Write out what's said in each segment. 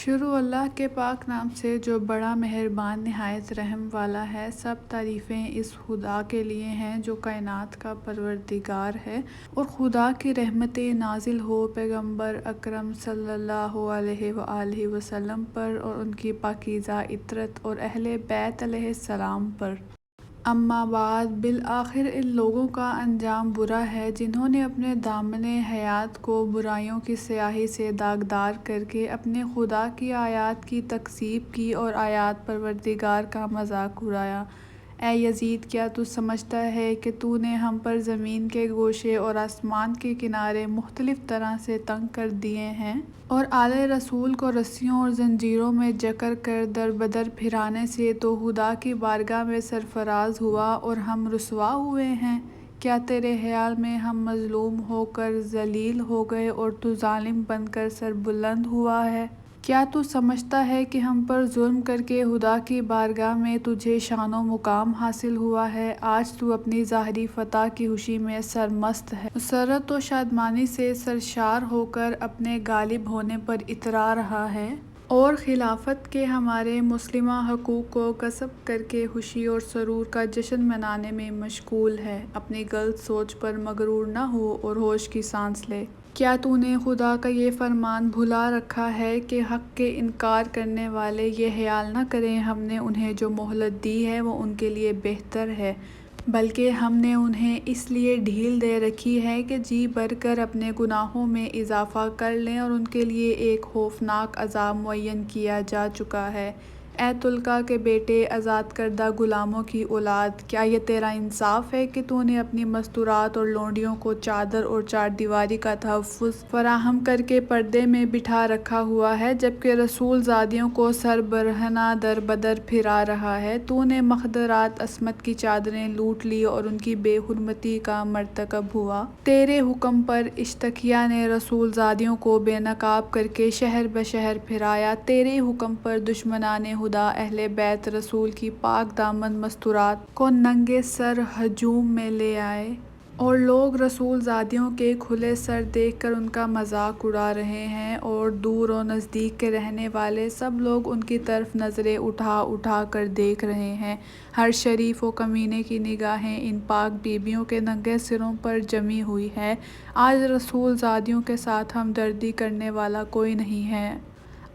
شروع اللہ کے پاک نام سے جو بڑا مہربان نہایت رحم والا ہے۔ سب تعریفیں اس خدا کے لیے ہیں جو کائنات کا پروردگار ہے، اور خدا کی رحمتیں نازل ہو پیغمبر اکرم صلی اللہ علیہ وآلہ وسلم پر اور ان کی پاکیزہ عطرت اور اہل بیت علیہ السلام پر۔ اما بعد، بالآخر ان لوگوں کا انجام برا ہے جنہوں نے اپنے دامن حیات کو برائیوں کی سیاہی سے داغدار کر کے اپنے خدا کی آیات کی تکذیب کی اور آیات پروردگار کا مذاق اڑایا۔ اے یزید، کیا تو سمجھتا ہے کہ تو نے ہم پر زمین کے گوشے اور آسمان کے کنارے مختلف طرح سے تنگ کر دیے ہیں، اور آل رسول کو رسیوں اور زنجیروں میں جکڑ کر در بدر پھرانے سے تو خدا کی بارگاہ میں سرفراز ہوا اور ہم رسوا ہوئے ہیں؟ کیا تیرے خیال میں ہم مظلوم ہو کر ذلیل ہو گئے اور تو ظالم بن کر سربلند ہوا ہے؟ کیا تو سمجھتا ہے کہ ہم پر ظلم کر کے خدا کی بارگاہ میں تجھے شان و مقام حاصل ہوا ہے؟ آج تو اپنی ظاہری فتح کی خوشی میں سرمست ہے، مسرت و شادمانی سے سرشار ہو کر اپنے غالب ہونے پر اترا رہا ہے، اور خلافت کے ہمارے مسلمہ حقوق کو غصب کر کے خوشی اور سرور کا جشن منانے میں مشغول ہے۔ اپنی غلط سوچ پر مغرور نہ ہو اور ہوش کی سانس لے۔ کیا تو نے خدا کا یہ فرمان بھلا رکھا ہے کہ حق کے انکار کرنے والے یہ خیال نہ کریں ہم نے انہیں جو مہلت دی ہے وہ ان کے لیے بہتر ہے، بلکہ ہم نے انہیں اس لیے ڈھیل دے رکھی ہے کہ جی بھر کر اپنے گناہوں میں اضافہ کر لیں، اور ان کے لیے ایک خوفناک عذاب معین کیا جا چکا ہے۔ اے تلقا کے بیٹے، آزاد کردہ غلاموں کی اولاد، کیا یہ تیرا انصاف ہے کہ تو نے اپنی مستورات اور لونڈیوں کو چادر اور چار دیواری کا تحفظ فراہم کر کے پردے میں بٹھا رکھا ہوا ہے، جبکہ رسول زادیوں کو سر برہنہ در بدر پھرا رہا ہے؟ تو نے مخدرات عصمت کی چادریں لوٹ لی اور ان کی بے حرمتی کا مرتکب ہوا۔ تیرے حکم پر اشتکیہ نے رسول زادیوں کو بے نقاب کر کے شہر بشہر پھرایا۔ تیرے حکم پر دشمنان خدا اہل بیت رسول کی پاک دامن مستورات کو ننگے سر ہجوم میں لے آئے، اور لوگ رسول زادیوں کے کھلے سر دیکھ کر ان کا مذاق اڑا رہے ہیں، اور دور و نزدیک کے رہنے والے سب لوگ ان کی طرف نظریں اٹھا اٹھا کر دیکھ رہے ہیں۔ ہر شریف و کمینے کی نگاہیں ان پاک بیبیوں کے ننگے سروں پر جمی ہوئی ہیں۔ آج رسول زادیوں کے ساتھ ہمدردی کرنے والا کوئی نہیں ہے۔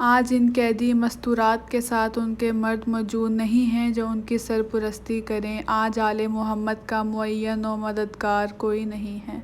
آج ان قیدی مستورات کے ساتھ ان کے مرد موجود نہیں ہیں جو ان کی سرپرستی کریں۔ آج آل محمد کا معین و مددگار کوئی نہیں ہے۔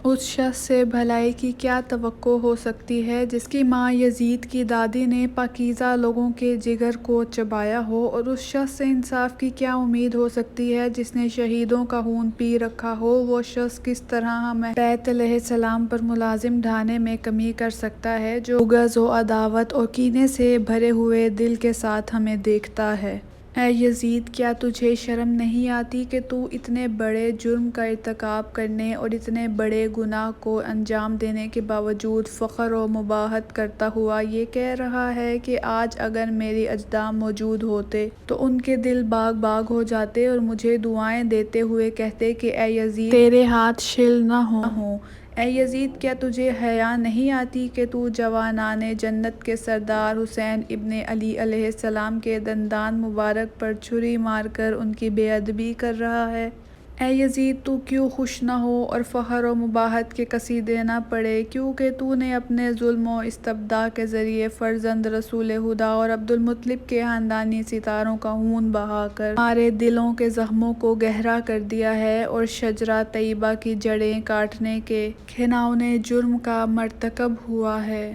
اس شخص سے بھلائی کی کیا توقع ہو سکتی ہے جس کی ماں یزید کی دادی نے پاکیزہ لوگوں کے جگر کو چبایا ہو، اور اس شخص سے انصاف کی کیا امید ہو سکتی ہے جس نے شہیدوں کا خون پی رکھا ہو؟ وہ شخص کس طرح ہمیں بیت علیہ السلام پر ملازم ڈھانے میں کمی کر سکتا ہے جو بغض و عداوت اور کینے سے بھرے ہوئے دل کے ساتھ ہمیں دیکھتا ہے؟ اے یزید، کیا تجھے شرم نہیں آتی کہ تو اتنے بڑے جرم کا ارتکاب کرنے اور اتنے بڑے گناہ کو انجام دینے کے باوجود فخر و مباہت کرتا ہوا یہ کہہ رہا ہے کہ آج اگر میرے اجداد موجود ہوتے تو ان کے دل باغ باغ ہو جاتے اور مجھے دعائیں دیتے ہوئے کہتے کہ اے یزید، تیرے ہاتھ شل نہ ہوں۔ اے یزید، کیا تجھے حیا نہیں آتی کہ تو جوانان جنت کے سردار حسین ابن علی علیہ السلام کے دندان مبارک پر چھری مار کر ان کی بے ادبی کر رہا ہے؟ اے یزید، تو کیوں خوش نہ ہو اور فخر و مباہت کے قصیدے نہ پڑھے؟ کیونکہ تو نے اپنے ظلم و استبداد کے ذریعے فرزند رسول خدا اور عبدالمطلب کے خاندانی ستاروں کا خون بہا کر ہمارے دلوں کے زخموں کو گہرا کر دیا ہے، اور شجرہ طیبہ کی جڑیں کاٹنے کے گھناؤنے جرم کا مرتکب ہوا ہے۔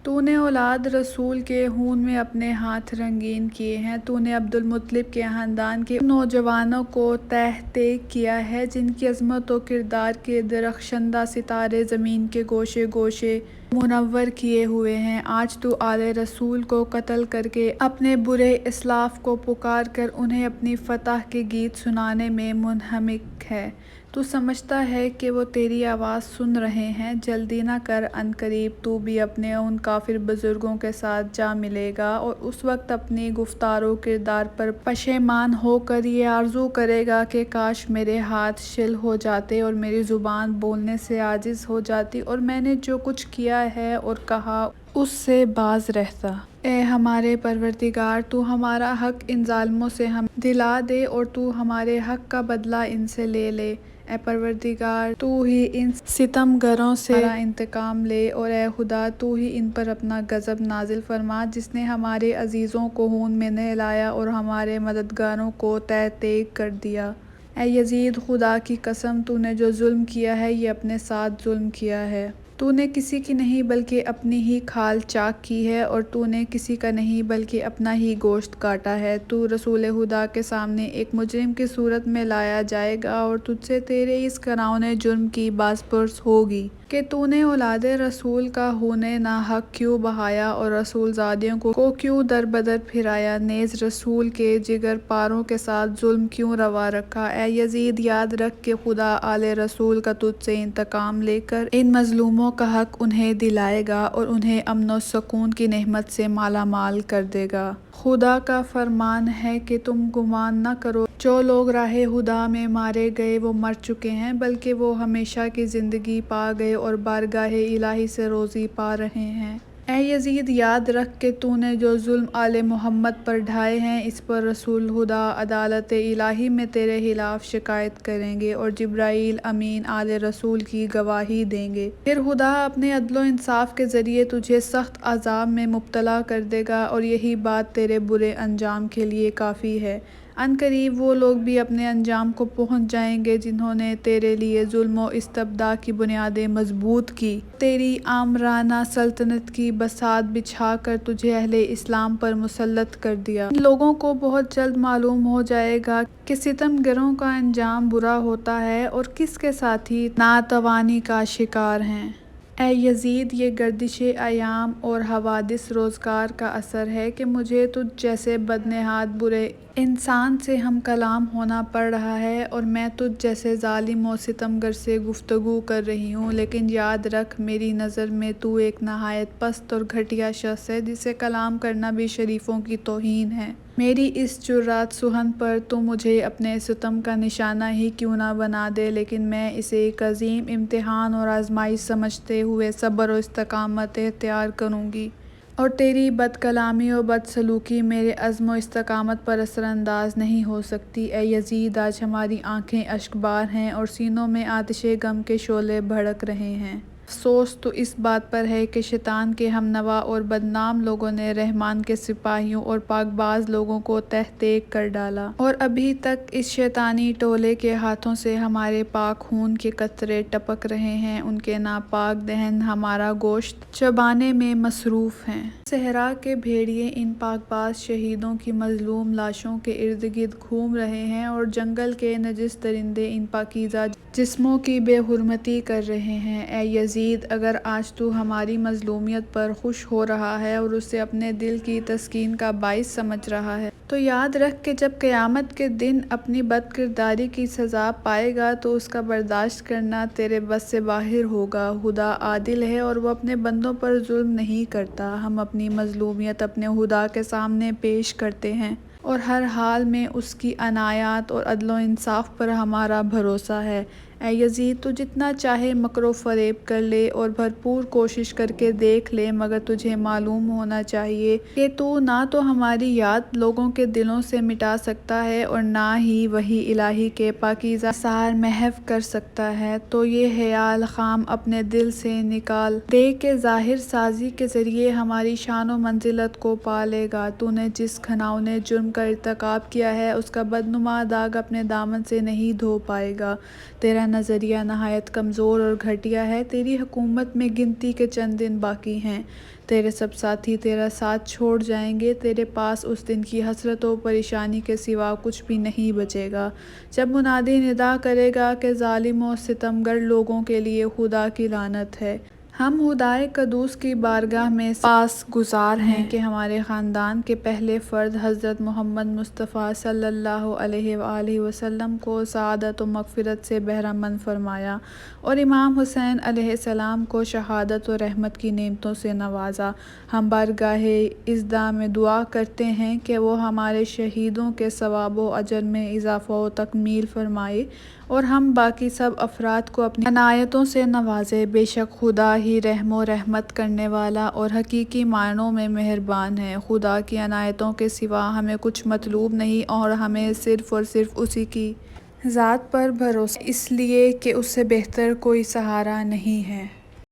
تو نے اولاد رسول کے خون میں اپنے ہاتھ رنگین کیے ہیں۔ تو نے عبدالمطلب کے خاندان کے ان نوجوانوں کو تہ طیق کیا ہے جن کی عظمت و کردار کے درخشندہ ستارے زمین کے گوشے گوشے منور کیے ہوئے ہیں۔ آج تو آل رسول کو قتل کر کے اپنے برے اسلاف کو پکار کر انہیں اپنی فتح کے گیت سنانے میں منہمک ہے۔ تو سمجھتا ہے کہ وہ تیری آواز سن رہے ہیں؟ جلدی نہ کر، عنقریب تو بھی اپنے ان کافر بزرگوں کے ساتھ جا ملے گا، اور اس وقت اپنی گفتار و کردار پر پشیمان ہو کر یہ آرزو کرے گا کہ کاش میرے ہاتھ شل ہو جاتے اور میری زبان بولنے سے عاجز ہو جاتی اور میں نے جو کچھ کیا ہے اور کہا اس سے باز رہتا۔ اے ہمارے پروردگار، تو ہمارا حق ان ظالموں سے ہم دلا دے اور تو ہمارے حق کا بدلہ ان سے لے لے۔ اے پروردگار، تو ہی ان ستم گروں سے ہمارا انتقام لے، اور اے خدا، تو ہی ان پر اپنا غضب نازل فرما، جس نے ہمارے عزیزوں کو خون میں نہلایا اور ہمارے مددگاروں کو تہ تیگ کر دیا۔ اے یزید، خدا کی قسم، تو نے جو ظلم کیا ہے یہ اپنے ساتھ ظلم کیا ہے۔ تو نے کسی کی نہیں بلکہ اپنی ہی کھال چاک کی ہے، اور تو نے کسی کا نہیں بلکہ اپنا ہی گوشت کاٹا ہے۔ تو رسول خدا کے سامنے ایک مجرم کی صورت میں لایا جائے گا، اور تجھ سے تیرے اس گھرانے جرم کی باز پرس ہوگی کہ تو نے اولاد رسول کا خون ناحق کیوں بہایا اور رسول زادیوں کو کیوں در بدر پھرایا، نیز رسول کے جگر پاروں کے ساتھ ظلم کیوں روا رکھا۔ اے یزید، یاد رکھ کہ خدا آل رسول کا تجھ سے انتقام لے کر ان مظلوموں کا حق انہیں دلائے گا اور انہیں امن و سکون کی نعمت سے مالا مال کر دے گا۔ خدا کا فرمان ہے کہ تم گمان نہ کرو جو لوگ راہ خدا میں مارے گئے وہ مر چکے ہیں، بلکہ وہ ہمیشہ کی زندگی پا گئے اور بارگاہ الہی سے روزی پا رہے ہیں۔ اے یزید، یاد رکھ کہ تو نے جو ظلم آل محمد پر ڈھائے ہیں، اس پر رسول خدا عدالت الہی میں تیرے خلاف شکایت کریں گے، اور جبرائیل امین آل رسول کی گواہی دیں گے۔ پھر خدا اپنے عدل و انصاف کے ذریعے تجھے سخت عذاب میں مبتلا کر دے گا، اور یہی بات تیرے برے انجام کے لیے کافی ہے۔ عن قریب وہ لوگ بھی اپنے انجام کو پہنچ جائیں گے جنہوں نے تیرے لیے ظلم و استبداد کی بنیادیں مضبوط کی، تیری آمرانہ سلطنت کی بساط بچھا کر تجھے اہل اسلام پر مسلط کر دیا۔ ان لوگوں کو بہت جلد معلوم ہو جائے گا کہ ستم گروں کا انجام برا ہوتا ہے اور کس کے ساتھی ناتوانی کا شکار ہیں۔ اے یزید، یہ گردش ایام اور حوادث روزگار کا اثر ہے کہ مجھے تجھ جیسے بدنہاد برے انسان سے ہم کلام ہونا پڑ رہا ہے، اور میں تجھ جیسے ظالم و ستمگر سے گفتگو کر رہی ہوں، لیکن یاد رکھ میری نظر میں تو ایک نہایت پست اور گھٹیا شخص ہے جسے کلام کرنا بھی شریفوں کی توہین ہے۔ میری اس جرأت سخن پر تو مجھے اپنے ستم کا نشانہ ہی کیوں نہ بنا دے، لیکن میں اسے ایک عظیم امتحان اور آزمائش سمجھتے ہوئے صبر و استقامت اختیار کروں گی، اور تیری بد کلامی و بد سلوکی میرے عزم و استقامت پر اثر انداز نہیں ہو سکتی۔ اے یزید، آج ہماری آنکھیں اشک بار ہیں اور سینوں میں آتش غم کے شعلے بھڑک رہے ہیں۔ افسوس تو اس بات پر ہے کہ شیطان کے ہم نوا اور بدنام لوگوں نے رحمان کے سپاہیوں اور پاک باز لوگوں کو تہ تیگ کر ڈالا، اور ابھی تک اس شیطانی ٹولے کے ہاتھوں سے ہمارے پاک خون کے قطرے ٹپک رہے ہیں۔ ان کے ناپاک دہن ہمارا گوشت چبانے میں مصروف ہیں۔ صحرا کے بھیڑیے ان پاک باز شہیدوں کی مظلوم لاشوں کے ارد گرد گھوم رہے ہیں، اور جنگل کے نجس درندے ان پاکیزہ جسموں کی بے حرمتی کر رہے ہیں۔ اے یزید، اگر آج تو ہماری مظلومیت پر خوش ہو رہا ہے اور اسے اپنے دل کی تسکین کا باعث سمجھ رہا ہے، تو یاد رکھ کہ جب قیامت کے دن اپنی بد کرداری کی سزا پائے گا تو اس کا برداشت کرنا تیرے بس سے باہر ہوگا۔ خدا عادل ہے اور وہ اپنے بندوں پر ظلم نہیں کرتا۔ ہم اپنی مظلومیت اپنے خدا کے سامنے پیش کرتے ہیں، اور ہر حال میں اس کی عنایات اور عدل و انصاف پر ہمارا بھروسہ ہے۔ اے یزید، تو جتنا چاہے مکر و فریب کر لے اور بھرپور کوشش کر کے دیکھ لے، مگر تجھے معلوم ہونا چاہیے کہ تو نہ تو ہماری یاد لوگوں کے دلوں سے مٹا سکتا ہے اور نہ ہی وحی الہی کے پاکیزہ اثار محو کر سکتا ہے۔ تو یہ خیال خام اپنے دل سے نکال دے کہ ظاہر سازی کے ذریعے ہماری شان و منزلت کو پا لے گا۔ تو نے جس گھناؤنے جرم کا ارتکاب کیا ہے اس کا بدنما داغ اپنے دامن سے نہیں دھو پائے گا۔ تیرا نظریہ نہایت کمزور اور گھٹیا ہے۔ تیری حکومت میں گنتی کے چند دن باقی ہیں، تیرے سب ساتھی تیرا ساتھ چھوڑ جائیں گے، تیرے پاس اس دن کی حسرت و پریشانی کے سوا کچھ بھی نہیں بچے گا جب منادی ندا کرے گا کہ ظالم و ستمگر لوگوں کے لیے خدا کی لعنت ہے۔ ہم خدائے قدوس کی بارگاہ میں سپاس گزار ہیں کہ ہمارے خاندان کے پہلے فرد حضرت محمد مصطفیٰ صلی اللہ علیہ وآلہ وسلم کو سعادت و مغفرت سے بہرہ مند فرمایا، اور امام حسین علیہ السلام کو شہادت و رحمت کی نعمتوں سے نوازا۔ ہم بارگاہ عزدہ میں دعا کرتے ہیں کہ وہ ہمارے شہیدوں کے ثواب و اجر میں اضافہ و تکمیل فرمائے، اور ہم باقی سب افراد کو اپنی عنایتوں سے نوازے۔ بے شک خدا ہی ہی رحم و رحمت کرنے والا اور حقیقی معنوں میں مہربان ہے۔ خدا کی عنایتوں کے سوا ہمیں کچھ مطلوب نہیں اور ہمیں صرف اور صرف اسی کی ذات پر بھروسہ، اس لیے کہ اس سے بہتر کوئی سہارا نہیں ہے۔